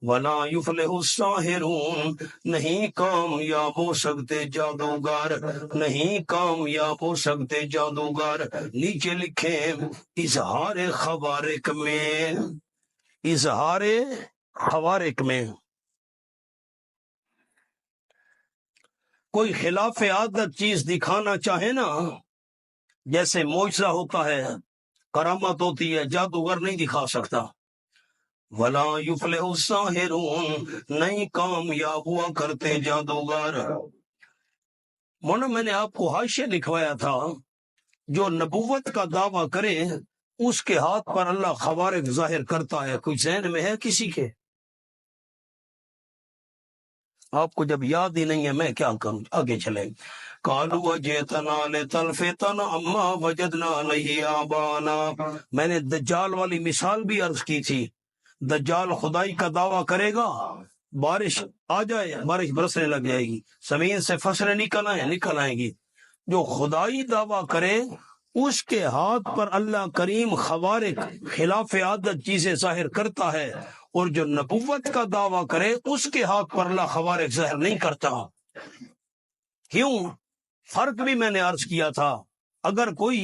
ولا یفلح الساحرون، نہیں کامیاب ہو سکتے جادوگر، نہیں کامیاب ہو سکتے جادوگر۔ نیچے لکھے اظہار خوارق میں، اظہار خوارق میں کوئی خلاف عادت چیز دکھانا چاہے نا، جیسے معجزہ ہوتا ہے، کرامت ہوتی ہے، جادوگر نہیں دکھا سکتا۔ ولا یفلح الساحرون، نہیں کامیاب ہوا کرتے جادوگر۔ مولانا میں نے آپ کو حاشیہ لکھوایا تھا، جو نبوت کا دعویٰ کرے اس کے ہاتھ پر اللہ خوارق ظاہر کرتا ہے۔ کوئی ذہن میں ہے کسی کے؟ آپ کو جب یاد ہی نہیں ہے میں کیا کروں؟ آگے چلیں۔ قالوا جئتنا لتلفتنا عما وجدنا علیہ آبانا، میں نے دجال والی مثال بھی عرض کی تھی۔ دجال خدائی کا دعویٰ کرے گا، بارش آ جائے، بارش برسنے لگ جائے گی، زمین سے فصلیں نکل آئیں گی۔ جو خدائی دعویٰ کرے اس کے ہاتھ پر اللہ کریم خوارق خلاف عادت چیزیں ظاہر کرتا ہے، اور جو نبوت کا دعویٰ کرے اس کے ہاتھ پر اللہ خوارق ظاہر نہیں کرتا۔ کیوں؟ فرق بھی میں نے عرض کیا تھا۔ اگر کوئی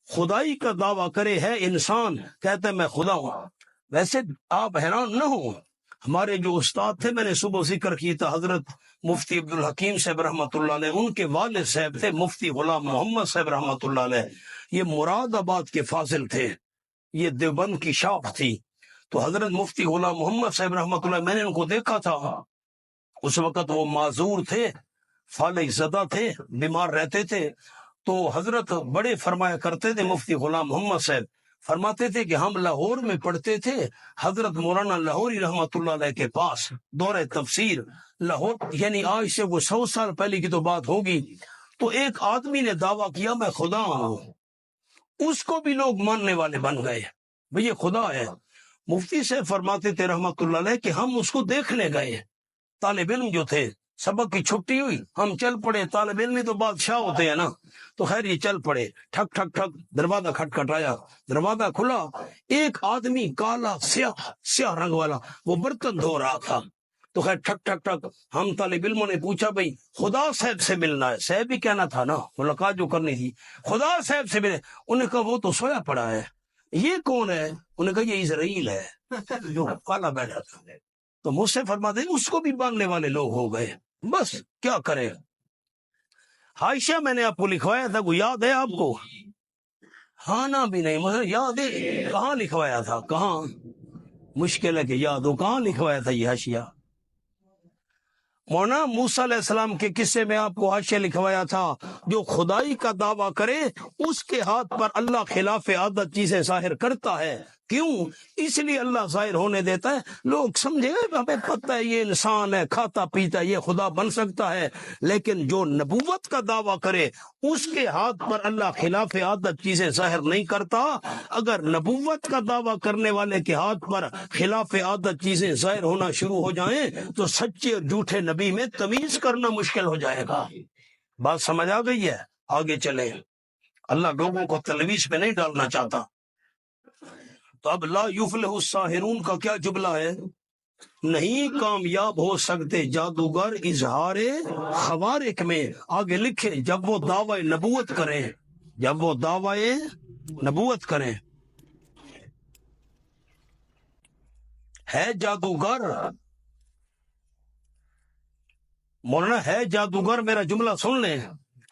خدائی کا دعویٰ کرے، ہے انسان، کہتے میں خدا ہوں، ویسے آپ حیران نہ ہوں، ہمارے جو استاد تھے، میں نے صبح ذکر کی تھا، حضرت مفتی عبدالحکیم صاحب رحمۃ اللہ علیہ، ان کے والد صاحب تھے مفتی غلام محمد صاحب رحمۃ اللہ علیہ، یہ مراد آباد کے فاضل تھے، یہ دیوبند کی شاخ تھی۔ تو حضرت مفتی غلام محمد صاحب رحمۃ اللہ، میں نے ان کو دیکھا تھا، اس وقت وہ معذور تھے، فالج زدہ تھے، بیمار رہتے تھے۔ تو حضرت بڑے فرمایا کرتے تھے، مفتی غلام محمد صاحب فرماتے تھے کہ ہم لاہور میں پڑھتے تھے، حضرت مولانا لاہوری رحمۃ اللہ علیہ کے پاس دورہ تفسیر لاہور، یعنی آج سے وہ 100 سال پہلے کی تو بات ہوگی۔ تو ایک آدمی نے دعویٰ کیا میں خدا ہوں، اس کو بھی لوگ ماننے والے بن گئے، بھئی یہ خدا ہے۔ مفتی سے فرماتے تھے رحمۃ اللہ علیہ کہ ہم اس کو دیکھنے گئے، طالب علم جو تھے، سبق کی چھٹی ہوئی، ہم چل پڑے، طالب علم تو بادشاہ ہوتے ہیں نا، تو خیر یہ چل پڑے، ٹھک ٹھک ٹھک دروازہ کھٹکھٹایا، دروازہ کھلا، ایک آدمی کالا سیاہ رنگ والا، وہ برتن دھو رہا تھا۔ تو خیر ٹھک ٹھک ٹھک، ہم طالب علموں نے پوچھا بھئی خدا صاحب سے ملنا ہے، صاحب ہی کہنا تھا نا، ملاقات جو کرنی تھی، خدا صاحب سے ملے۔ انہوں نے کہا وہ تو سویا پڑا ہے، یہ کون ہے؟ انہوں نے کہا یہ اسرائیل ہے جو کالا بیٹھا تھا۔ تو مجھ سے فرماتے ہیں اس کو بھی ماننے والے لوگ ہو گئے، بس کیا کریں۔ حاشیہ میں نے آپ کو لکھوایا تھا، وہ یاد ہے آپ کو؟ ہاں نا بھی نہیں، مجھے یاد ہے، کہاں لکھوایا تھا؟ کہاں؟ مشکل ہے کہ یاد ہو، کہاں لکھوایا تھا یہ حاشیہ؟ مولانا موسیٰ علیہ السلام کے قصے میں آپ کو حاشیہ لکھوایا تھا، جو خدائی کا دعویٰ کرے اس کے ہاتھ پر اللہ خلاف عادت چیزیں ظاہر کرتا ہے۔ کیوں؟ اس لیے اللہ ظاہر ہونے دیتا ہے، لوگ سمجھے ہمیں پتہ ہے یہ انسان ہے، کھاتا پیتا ہے، یہ خدا بن سکتا ہے، لیکن جو نبوت کا دعویٰ کرے اس کے ہاتھ پر اللہ خلاف عادت چیزیں ظاہر نہیں کرتا۔ اگر نبوت کا دعویٰ کرنے والے کے ہاتھ پر خلاف عادت چیزیں ظاہر ہونا شروع ہو جائیں تو سچے اور جھوٹے نبی میں تمیز کرنا مشکل ہو جائے گا۔ بات سمجھ آ گئی ہے؟ آگے چلیں، اللہ لوگوں کو تلویز میں نہیں ڈالنا چاہتا۔ تو اب لا یفلح الساحرون کا کیا جملہ ہے؟ نہیں کامیاب ہو سکتے جادوگر اظہار خوارق میں۔ آگے لکھے جب وہ دعوی نبوت کریں، جب وہ دعوی نبوت کریں۔ ہے جادوگر، مولانا ہے جادوگر، میرا جملہ سن لیں،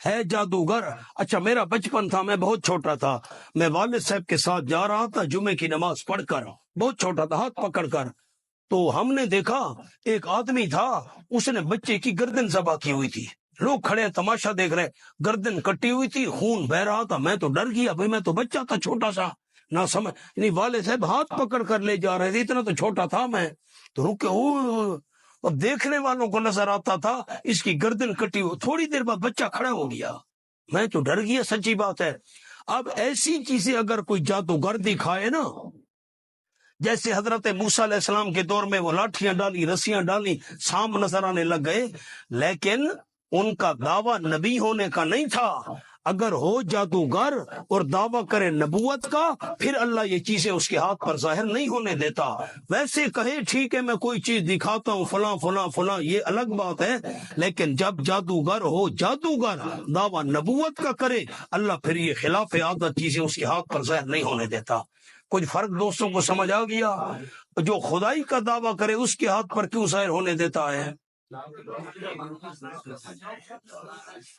ہے جادوگر۔ اچھا میرا بچپن تھا، میں بہت چھوٹا تھا، میں والد صاحب کے ساتھ جا رہا تھا جمعے کی نماز پڑھ کر، بہت چھوٹا تھا، ہاتھ پکڑ کر، تو ہم نے دیکھا ایک آدمی تھا، اس نے بچے کی گردن ذبح کی ہوئی تھی، لوگ کھڑے تماشا دیکھ رہے، گردن کٹی ہوئی تھی، خون بہ رہا تھا۔ میں تو ڈر گیا، بھئی میں تو بچہ تھا چھوٹا سا، نہ سمجھ، یعنی والد صاحب ہاتھ پکڑ کر لے جا رہے تھے، اتنا تو چھوٹا تھا میں، تو رکے اور دیکھنے والوں کو نظر آتا تھا اس کی گردن کٹی ہوئی۔ تھوڑی دیر بعد بچہ کھڑا ہو گیا، میں تو ڈر گیا، سچی بات ہے۔ اب ایسی چیزیں اگر کوئی جادوگر دکھائے نا، جیسے حضرت موسیٰ علیہ السلام کے دور میں وہ لاٹھیاں ڈالی، رسیاں ڈالی، سانپ نظر آنے لگ گئے، لیکن ان کا دعویٰ نبی ہونے کا نہیں تھا۔ اگر ہو جادوگر اور دعویٰ کرے نبوت کا، پھر اللہ یہ چیزیں اس کے ہاتھ پر ظاہر نہیں ہونے دیتا۔ ویسے کہے ٹھیک ہے میں کوئی چیز دکھاتا ہوں فلاں فلاں فلاں، یہ الگ بات ہے، لیکن جب جادوگر ہو، جادوگر دعویٰ نبوت کا کرے، اللہ پھر یہ خلاف عادت چیزیں اس کے ہاتھ پر ظاہر نہیں ہونے دیتا۔ کچھ فرق دوستوں کو سمجھ آ گیا؟ جو خدائی کا دعویٰ کرے اس کے ہاتھ پر کیوں ظاہر ہونے دیتا ہے؟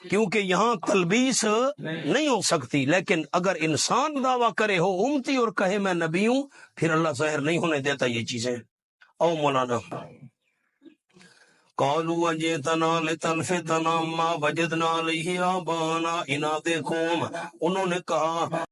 کیونکہ یہاں تلبیس نہیں ہو سکتی، لیکن اگر انسان دعویٰ کرے ہو امتی اور کہے میں نبی ہوں، پھر اللہ ظاہر نہیں ہونے دیتا یہ چیزیں۔ او مولانا قالوا وجئتنا لتلفتنا عما وجدنا علیہ آبانا، اناد قوم، انہوں نے کہا